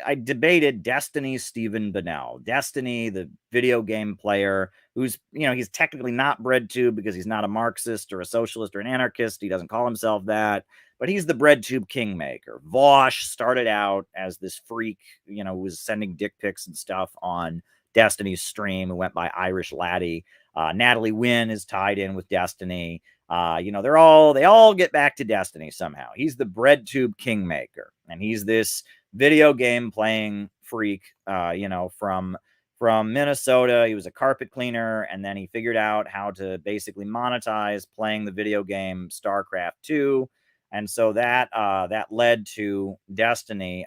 I debated Destiny's Stephen Bennell. Destiny, the video game player, who's, he's technically not BreadTube because he's not a Marxist or a socialist or an anarchist. He doesn't call himself that, but he's the BreadTube kingmaker. Vosh started out as this freak, who was sending dick pics and stuff on Destiny's stream, who went by Irish Laddie. Natalie Wynn is tied in with Destiny. They all get back to Destiny somehow. He's the BreadTube kingmaker, and he's this video game playing freak, from Minnesota. He was a carpet cleaner, and then he figured out how to basically monetize playing the video game StarCraft 2. And so that led to Destiny,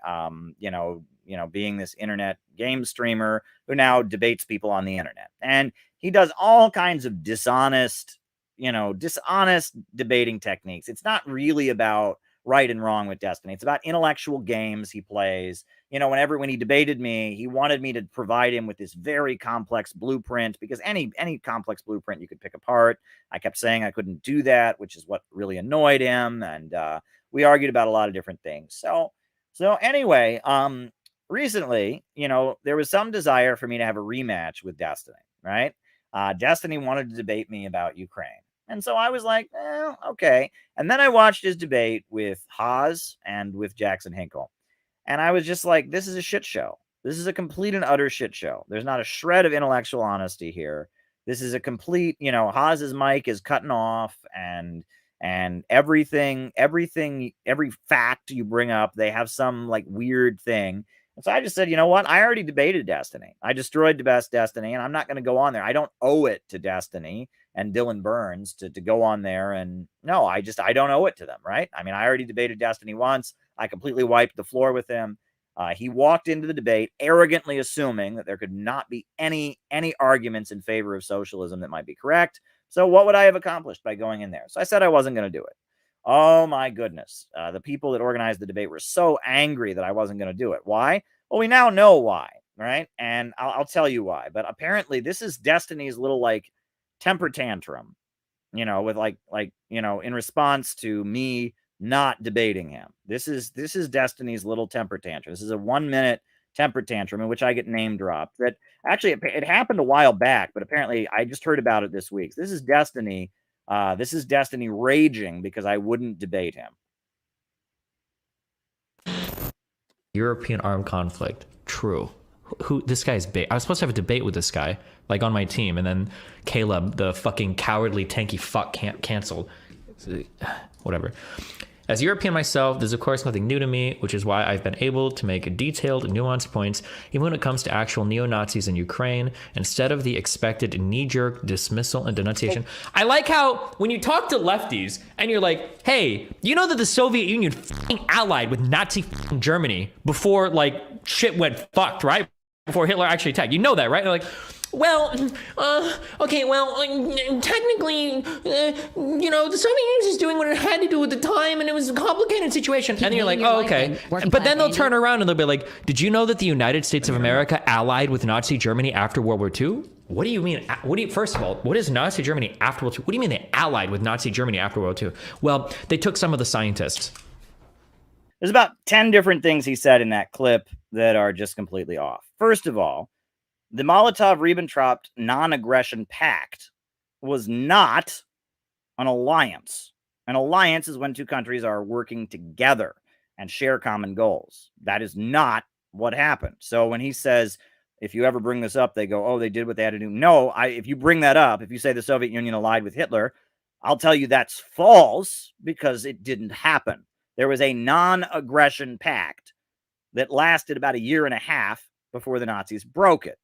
being this internet game streamer who now debates people on the internet. And he does all kinds of dishonest debating techniques. It's not really about right and wrong with Destiny. It's about intellectual games he plays. When he debated me, he wanted me to provide him with this very complex blueprint, because any complex blueprint you could pick apart. I kept saying I couldn't do that, which is what really annoyed him. And we argued about a lot of different things. So anyway, recently, there was some desire for me to have a rematch with Destiny, right? Destiny wanted to debate me about Ukraine. And so I was like, okay. And then I watched his debate with Haas and with Jackson Hinkle. And I was just like, this is a shit show. This is a complete and utter shit show. There's not a shred of intellectual honesty here. This is a complete, Haas's mic is cutting off, and everything, every fact you bring up, they have some like weird thing. And so I just said, you know what? I already debated Destiny. I destroyed the best Destiny, and I'm not going to go on there. I don't owe it to Destiny and Dylan Burns to go on there. And no, I don't owe it to them, right? I mean, I already debated Destiny once. I completely wiped the floor with him. He walked into the debate arrogantly assuming that there could not be any arguments in favor of socialism that might be correct. So what would I have accomplished by going in there? So I said I wasn't going to do it. Oh my goodness. The people that organized the debate were so angry that I wasn't going to do it. Why? Well, we now know why, right? And I'll tell you why. But apparently this is Destiny's little like temper tantrum, with in response to me not debating him. This is Destiny's little temper tantrum. This is a 1-minute temper tantrum in which I get name dropped. That actually it happened a while back, but apparently I just heard about it this week. This is Destiny. This is Destiny raging because I wouldn't debate him. European armed conflict. True. Who this guy's bait. I was supposed to have a debate with this guy, like on my team, and then Caleb, the fucking cowardly tanky fuck, canceled. Whatever. As European myself, there's of course nothing new to me, which is why I've been able to make detailed, nuanced points, even when it comes to actual neo-Nazis in Ukraine, instead of the expected knee-jerk dismissal and denunciation. I like how when you talk to lefties and you're like, hey, you know that the Soviet Union allied with Nazi Germany before like shit went fucked, right? Before Hitler actually attacked. You know that, right? And they're like, well, okay, well, technically, the Soviet Union is doing what it had to do at the time, and it was a complicated situation. And then you're like, oh, okay. But then they'll turn around and they'll be like, did you know that the United States of America allied with Nazi Germany after World War II? What do you mean? First of all, what is Nazi Germany after World War II? What do you mean they allied with Nazi Germany after World War II? Well, they took some of the scientists. There's about 10 different things he said in that clip that are just completely off. First of all, the Molotov-Ribbentrop non-aggression pact was not an alliance. An alliance is when two countries are working together and share common goals. That is not what happened. So when he says, if you ever bring this up, they go, oh, they did what they had to do. No, if you bring that up, if you say the Soviet Union allied with Hitler, I'll tell you that's false because it didn't happen. There was a non-aggression pact that lasted about 1.5 years before the Nazis broke it.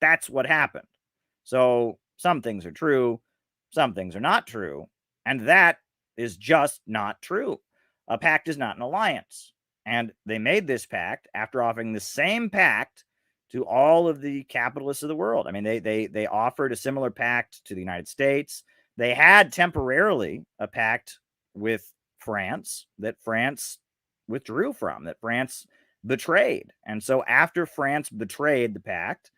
That's what happened. So some things are true, some things are not true, and that is just not true. A pact is not an alliance. And they made this pact after offering the same pact to all of the capitalists of the world. I mean, they offered a similar pact to the United States. They had temporarily a pact with France that France withdrew from, that France betrayed. And so after France betrayed the pact,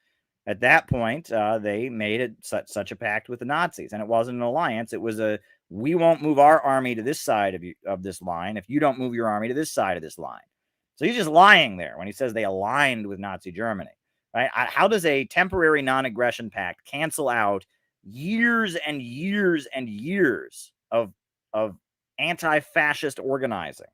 at that point, they made it such a pact with the Nazis. And it wasn't an alliance. It was we won't move our army to this side of this line if you don't move your army to this side of this line. So he's just lying there when he says they aligned with Nazi Germany, right? How does a temporary non-aggression pact cancel out years and years and years of anti-fascist organizing?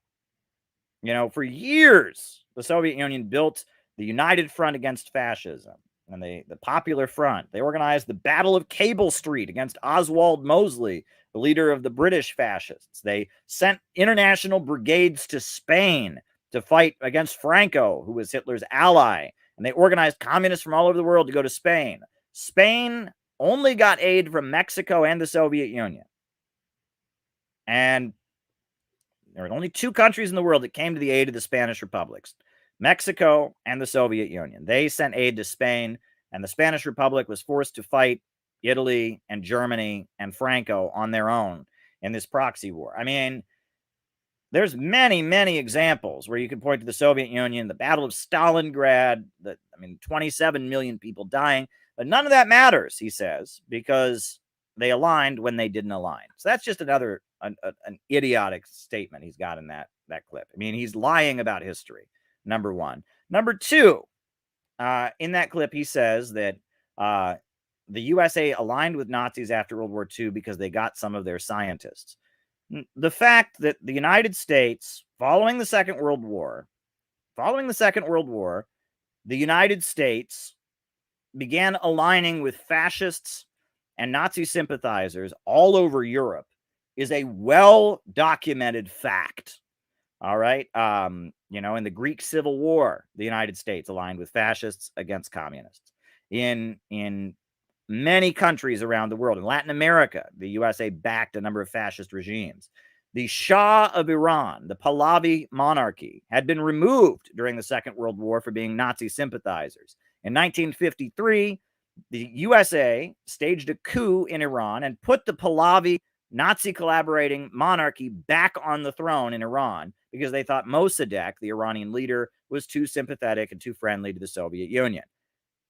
For years, the Soviet Union built the United Front against fascism and the Popular Front. They organized the Battle of Cable Street against Oswald Mosley, the leader of the British fascists. They sent international brigades to Spain to fight against Franco, who was Hitler's ally. And they organized communists from all over the world to go to Spain. Spain only got aid from Mexico and the Soviet Union. And there were only two countries in the world that came to the aid of the Spanish republics, Mexico and the Soviet Union. They sent aid to Spain, and the Spanish Republic was forced to fight Italy and Germany and Franco on their own in this proxy war. I mean, there's many, many examples where you can point to the Soviet Union, the Battle of Stalingrad, 27 million people dying, but none of that matters, he says, because they aligned when they didn't align. So that's just another an idiotic statement he's got in that clip. I mean, he's lying about history, number one. Number two, in that clip, he says that the USA aligned with Nazis after World War II because they got some of their scientists. The fact that the United States, following the Second World War, the United States began aligning with fascists and Nazi sympathizers all over Europe is a well-documented fact. All right. In the Greek Civil War, the United States aligned with fascists against communists. In many countries around the world, in Latin America, the USA backed a number of fascist regimes. The Shah of Iran, the Pahlavi monarchy, had been removed during the Second World War for being Nazi sympathizers. In 1953, the USA staged a coup in Iran and put the Pahlavi Nazi collaborating monarchy back on the throne in Iran because they thought Mossadegh, the Iranian leader, was too sympathetic and too friendly to the Soviet Union.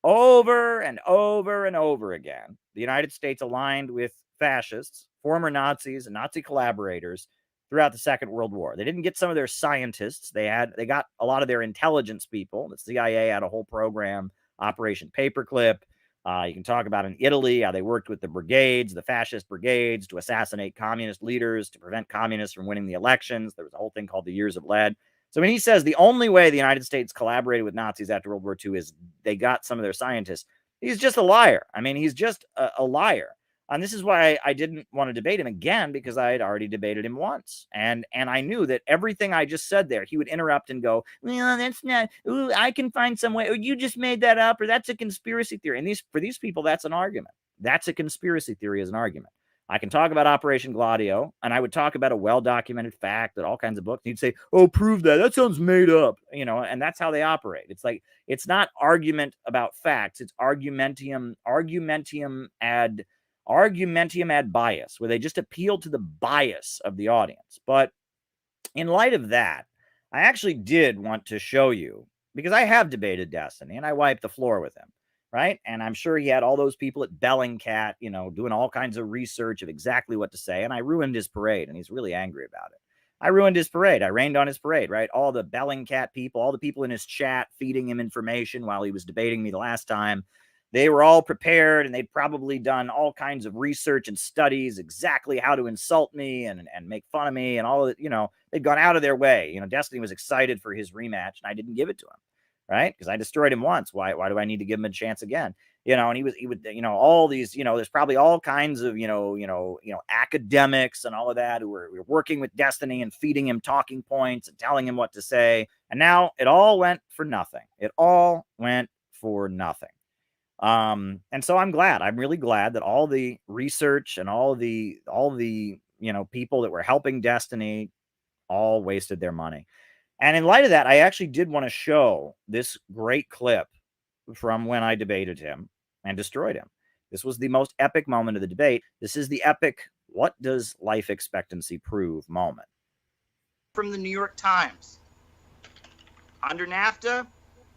Over and over and over again, the United States aligned with fascists, former Nazis, and Nazi collaborators throughout the Second World War. They didn't get some of their scientists. They got a lot of their intelligence people. The CIA had a whole program, Operation Paperclip. You can talk about in Italy how they worked with the brigades, the fascist brigades, to assassinate communist leaders, to prevent communists from winning the elections. There was a whole thing called the Years of Lead. So when he says the only way the United States collaborated with Nazis after World War II is they got some of their scientists, he's just a liar. I mean, he's just a liar. And this is why I didn't want to debate him again, because I had already debated him once. And I knew that everything I just said there, he would interrupt and go, well, that's not, ooh, I can find some way, or you just made that up, or that's a conspiracy theory. And for these people, that's an argument. That's a conspiracy theory as an argument. I can talk about Operation Gladio, and I would talk about a well-documented fact that all kinds of books. And he'd say, oh, prove that. That sounds made up. And that's how they operate. It's like, it's not argument about facts. It's argumentium ad bias, where they just appeal to the bias of the audience. But in light of that, I actually did want to show you, because I have debated Destiny and I wiped the floor with him, right? And I'm sure he had all those people at Bellingcat, doing all kinds of research of exactly what to say. And I ruined his parade, and he's really angry about it. I ruined his parade. I rained on his parade, right? All the Bellingcat people, all the people in his chat feeding him information while he was debating me the last time. They were all prepared, and they'd probably done all kinds of research and studies exactly how to insult me and make fun of me and all of it. They'd gone out of their way. Destiny was excited for his rematch, and I didn't give it to him, right? Because I destroyed him once. Why do I need to give him a chance again? And he would, all these, there's probably all kinds of, academics and all of that who were working with Destiny and feeding him talking points and telling him what to say. And now it all went for nothing. It all went for nothing. And so I'm really glad that all the research and all the people that were helping Destiny all wasted their money. And in light of that, I actually did want to show this great clip from when I debated him and destroyed him. This was the most epic moment of the debate. This is the epic, what does life expectancy prove moment. From the New York Times. Under NAFTA,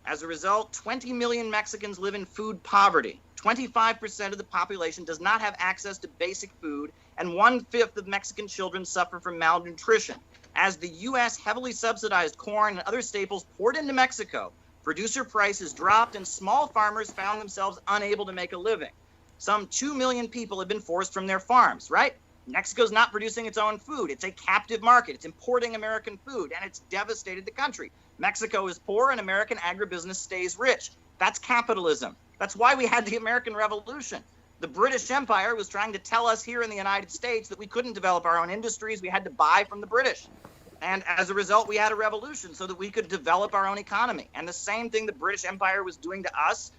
as a result, 20 million Mexicans live in food poverty. 25% of the population does not have access to basic food, and 1/5 of Mexican children suffer from malnutrition. As the U.S. heavily subsidized corn and other staples poured into Mexico, producer prices dropped and small farmers found themselves unable to make a living. Some 2 million people have been forced from their farms, right? Mexico's not producing its own food. It's a captive market. It's importing American food, and it's devastated the country. Mexico is poor, and American agribusiness stays rich. That's capitalism. That's why we had the American Revolution. The British Empire was trying to tell us here in the United States that we couldn't develop our own industries. We had to buy from the British. And as a result, we had a revolution so that we could develop our own economy. And the same thing the British Empire was doing to us,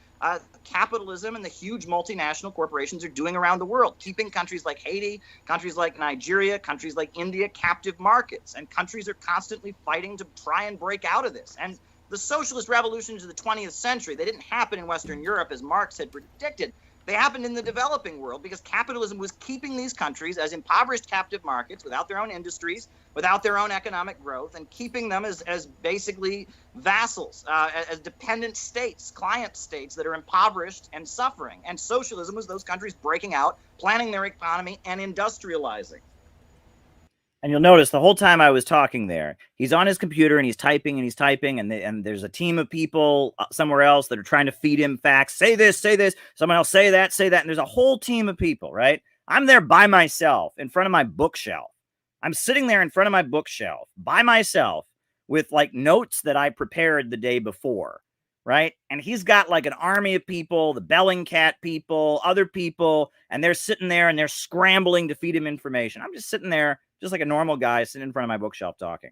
capitalism and the huge multinational corporations are doing around the world, keeping countries like Haiti, countries like Nigeria, countries like India captive markets. And countries are constantly fighting to try and break out of this. And the socialist revolutions of the 20th century, they didn't happen in Western Europe as Marx had predicted. They happened in the developing world because capitalism was keeping these countries as impoverished captive markets without their own industries, without their own economic growth, and keeping them as basically vassals, as dependent states, client states that are impoverished and suffering. And socialism was those countries breaking out, planning their economy, and industrializing. And you'll notice the whole time I was talking there, he's on his computer and he's typing, and there's a team of people somewhere else that are trying to feed him facts. Say this, someone else say that, and there's a whole team of people, right? I'm there by myself in front of my bookshelf. I'm sitting there in front of my bookshelf by myself with like notes that I prepared the day before, right? And he's got like an army of people, the Bellingcat people, other people, and they're sitting there and they're scrambling to feed him information. I'm just sitting there just like a normal guy sitting in front of my bookshelf talking.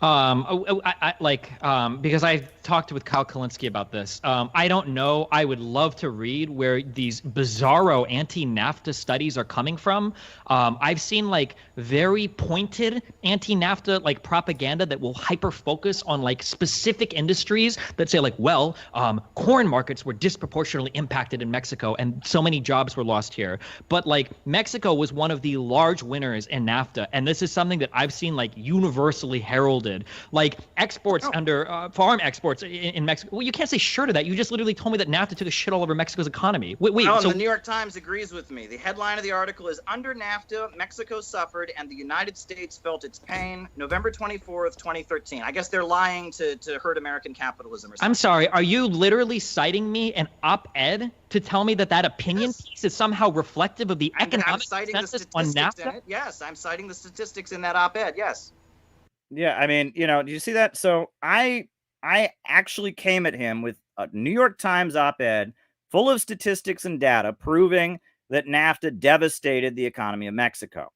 Because I talked with Kyle Kalinske about this. I don't know. I would love to read where these bizarro anti-NAFTA studies are coming from. I've seen like very pointed anti-NAFTA like propaganda that will hyper focus on like specific industries that say like, well, corn markets were disproportionately impacted in Mexico and so many jobs were lost here. But like Mexico was one of the large winners in NAFTA, and this is something that I've seen like universally heralded. Like exports under farm exports in Mexico. Well, you can't say sure to that. You just literally told me that NAFTA took a shit all over Mexico's economy. Wait. So the New York Times agrees with me. The headline of the article is "Under NAFTA, Mexico suffered and the United States felt its pain." November 24th, 2013. I guess they're lying to hurt American capitalism or something. I'm sorry. Are you literally citing me an op-ed to tell me that opinion piece is somehow reflective of the economic consensus on NAFTA? Yes, I'm citing the statistics in that op-ed. Yes. Yeah, I mean, do you see that? So I actually came at him with a New York Times op-ed full of statistics and data proving that NAFTA devastated the economy of Mexico.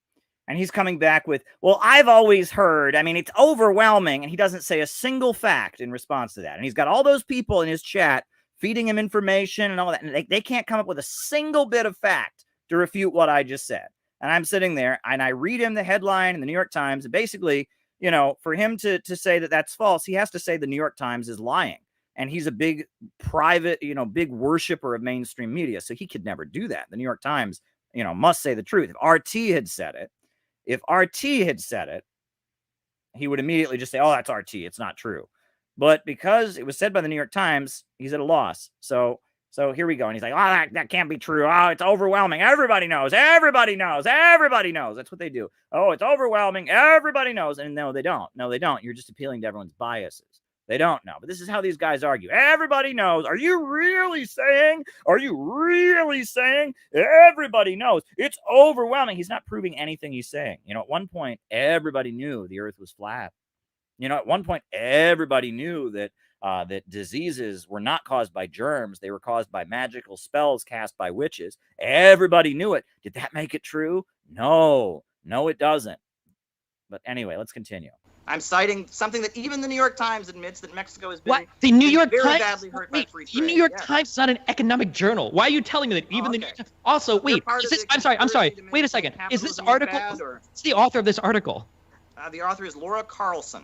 And he's coming back with, well, I've always heard, I mean, it's overwhelming. And he doesn't say a single fact in response to that. And he's got all those people in his chat feeding him information and all that. And they can't come up with a single bit of fact to refute what I just said. And I'm sitting there and I read him the headline in the New York Times. And basically, for him to say that that's false, he has to say the New York Times is lying. And he's a big private, big worshiper of mainstream media. So he could never do that. The New York Times, must say the truth. If RT had said it, he would immediately just say, oh, that's RT. It's not true. But because it was said by the New York Times, he's at a loss. So here we go. And he's like, oh, that can't be true. Oh, it's overwhelming. Everybody knows. Everybody knows. Everybody knows. That's what they do. Oh, it's overwhelming. Everybody knows. And no, they don't. No, they don't. You're just appealing to everyone's biases. They don't know. But this is how these guys argue. Everybody knows. Are you really saying everybody knows? It's overwhelming. He's not proving anything he's saying. At one point, everybody knew the earth was flat. At one point, everybody knew that diseases were not caused by germs. They were caused by magical spells cast by witches. Everybody knew it. Did that make it true? No, it doesn't. But anyway, let's continue. I'm citing something that even the New York Times admits, that Mexico has been what? The New York very Times? badly hurt by free trade. The New York Times is not an economic journal. Why are you telling me that even the New York Times? Also, wait. I'm sorry. Wait a second. Is this article? What's the author of this article? The author is Laura Carlson.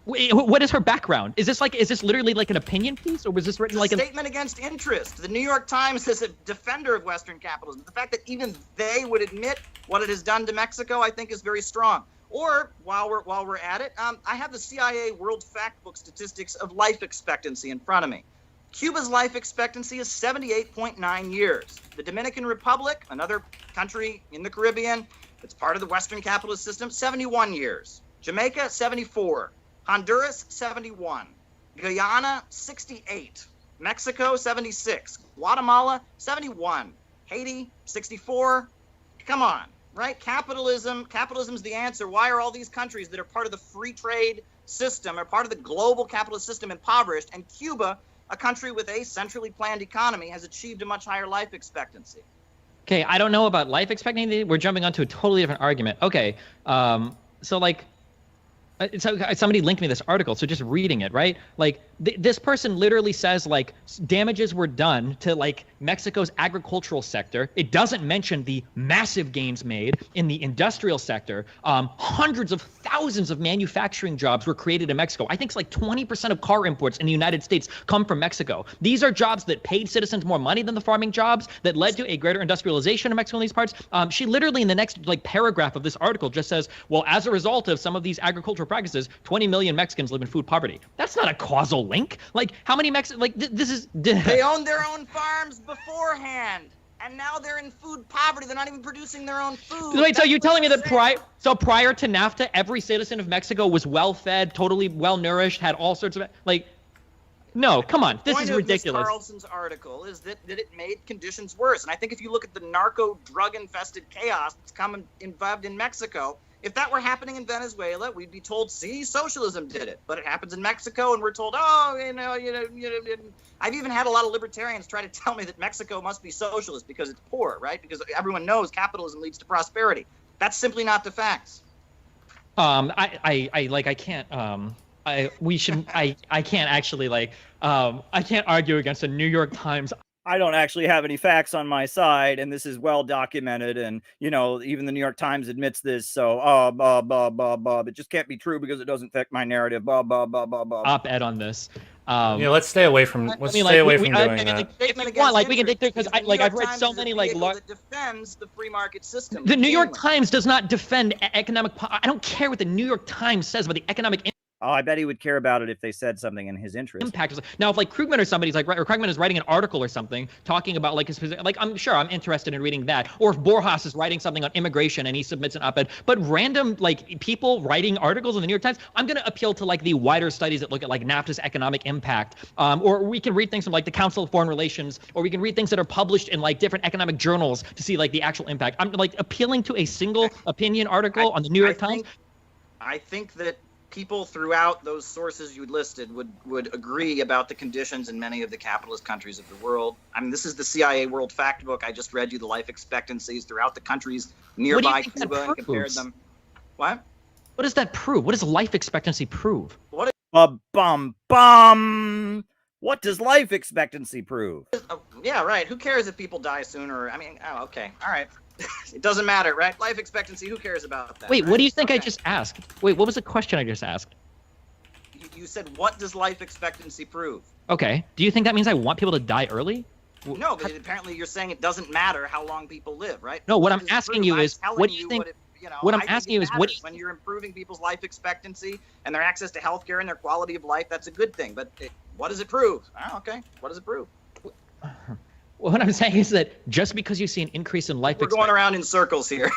Wait, what is her background? Is this literally like an opinion piece, or was this written like a statement against interest? The New York Times is a defender of Western capitalism. The fact that even they would admit what it has done to Mexico, I think, is very strong. Or while we're at it, I have the CIA World Factbook statistics of life expectancy in front of me. Cuba's life expectancy is 78.9 years. The Dominican Republic, another country in the Caribbean, it's part of the Western capitalist system, 71 years. Jamaica, 74. Honduras, 71. Guyana, 68. Mexico, 76. Guatemala, 71. Haiti, 64. Come on, right? Capitalism's the answer. Why are all these countries that are part of the free trade system, or part of the global capitalist system, impoverished? And Cuba, a country with a centrally planned economy, has achieved a much higher life expectancy. Okay, I don't know about life expectancy. We're jumping onto a totally different argument. Okay, so like, so somebody linked me this article, so just reading it, right? Like this person literally says like damages were done to like Mexico's agricultural sector. It doesn't mention the massive gains made in the industrial sector. Hundreds of thousands of manufacturing jobs were created in Mexico. I think it's like 20% of car imports in the United States come from Mexico. These are jobs that paid citizens more money than the farming jobs, that led to a greater industrialization of Mexico in these parts. She literally in the next like paragraph of this article just says, well, as a result of some of these agricultural practices, 20 million Mexicans live in food poverty. That's not a causal link. Like how many Mexicans, like this is. They owned their own farms beforehand, and now they're in food poverty. They're not even producing their own food. Wait, so you're telling me that prior to NAFTA, every citizen of Mexico was well-fed, totally well-nourished, had all sorts of, like, no, come on, this is ridiculous. Ms. Carlson's article is that it made conditions worse. And I think if you look at the narco drug-infested chaos that's involved in Mexico, if that were happening in Venezuela, we'd be told, see, socialism did it. But it happens in Mexico, and we're told, oh, I've even had a lot of libertarians try to tell me that Mexico must be socialist because it's poor, right? Because everyone knows capitalism leads to prosperity. That's simply not the facts. I can't argue against the New York Times. I don't actually have any facts on my side, and this is well documented, and even the New York Times admits this. So, it just can't be true because it doesn't fit my narrative. Op-ed on this. Let's stay away from doing that. If you want, like, we can dig through because I've read so many that defends the free market system. The New York Times does not defend economic. I don't care what the New York Times says about the economic. Oh, I bet he would care about it if they said something in his interest. Impact. Now, if like Krugman or somebody's like, or Krugman is writing an article or something talking about like his position, like I'm sure I'm interested in reading that. Or if Borjas is writing something on immigration and he submits an op-ed, but random like people writing articles in the New York Times, I'm going to appeal to like the wider studies that look at like NAFTA's economic impact. Or we can read things from like the Council of Foreign Relations, or we can read things that are published in like different economic journals to see like the actual impact. I'm like appealing to a single opinion article on the New York Times. I think that people throughout those sources you listed would agree about the conditions in many of the capitalist countries of the world. I mean, this is the CIA World Factbook. I just read you the life expectancies throughout the countries nearby Cuba and compared them. What? What does that prove? What does life expectancy prove? What? What does life expectancy prove? Yeah, right. Who cares if people die sooner? I mean, oh, okay. All right. It doesn't matter, right? Life expectancy, who cares about that? Wait, right? What do you think I just asked? Wait, what was the question I just asked? You said, what does life expectancy prove? Okay. Do you think that means I want people to die early? No, but apparently you're saying it doesn't matter how long people live, right? No, what I'm asking you is, what do you think? What I'm asking you is, what do you when you're improving people's life expectancy and their access to healthcare and their quality of life, that's a good thing. But what does it prove? Oh, okay. What does it prove? Well, what I'm saying is that just because you see an increase in life expectancy... We're going around in circles here.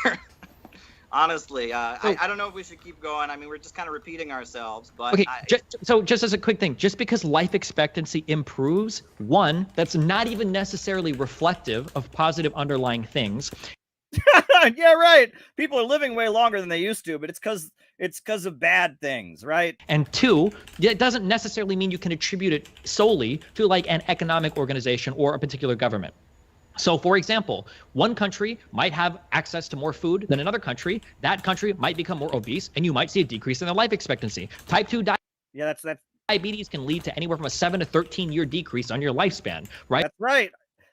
Honestly, I don't know if we should keep going. I mean, we're just kind of repeating ourselves. But okay, just as a quick thing, just because life expectancy improves, one, that's not even necessarily reflective of positive underlying things. Yeah, right. People are living way longer than they used to, but it's because of bad things, right? And two, it doesn't necessarily mean you can attribute it solely to like an economic organization or a particular government. So, for example, one country might have access to more food than another country. That country might become more obese, and you might see a decrease in their life expectancy. Type 2 diabetes can lead to anywhere from a 7 to 13-year decrease on your lifespan, right? That's right.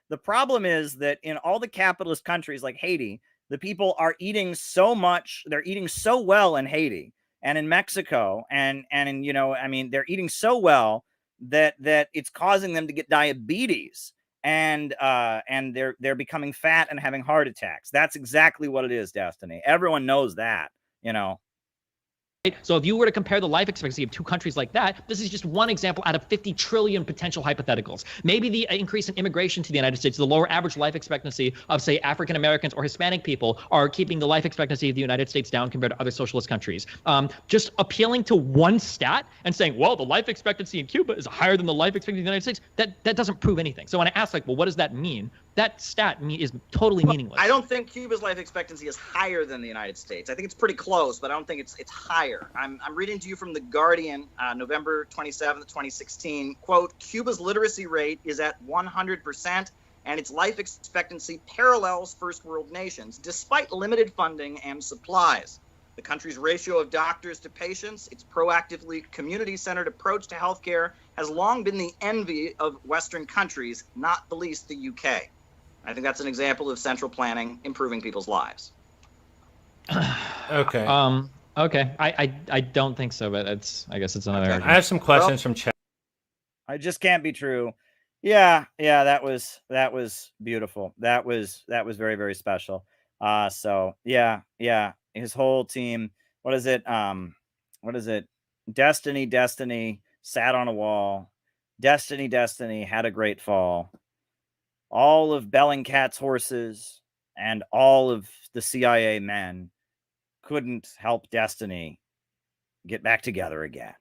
The problem is that in all the capitalist countries like Haiti, the people are eating so much, they're eating so well in Haiti and in Mexico, and in, they're eating so well that it's causing them to get diabetes, and they're becoming fat and having heart attacks. That's exactly what it is, Destiny. Everyone knows that, So if you were to compare the life expectancy of two countries like that, this is just one example out of 50 trillion potential hypotheticals. Maybe the increase in immigration to the United States, the lower average life expectancy of, say, African Americans or Hispanic people are keeping the life expectancy of the United States down compared to other socialist countries. Just appealing to one stat and saying, well, the life expectancy in Cuba is higher than the life expectancy in the United States, that doesn't prove anything. So when I ask, like, well, what does that mean? That stat is totally meaningless. I don't think Cuba's life expectancy is higher than the United States. I think it's pretty close, but I don't think it's higher. I'm reading to you from The Guardian, November 27th, 2016. Quote, Cuba's literacy rate is at 100%, and its life expectancy parallels first world nations, despite limited funding and supplies. The country's ratio of doctors to patients, its proactively community-centered approach to healthcare, has long been the envy of Western countries, not the least the UK. I think that's an example of central planning improving people's lives. Okay. Okay. I don't think so, but I guess it's another. I have some questions from chat. I just can't be true. Yeah, that was beautiful. That was very, very special. So yeah, his whole team. What is it? Destiny sat on a wall. Destiny had a great fall. All of Bellingcat's horses and all of the CIA men couldn't help Destiny get back together again.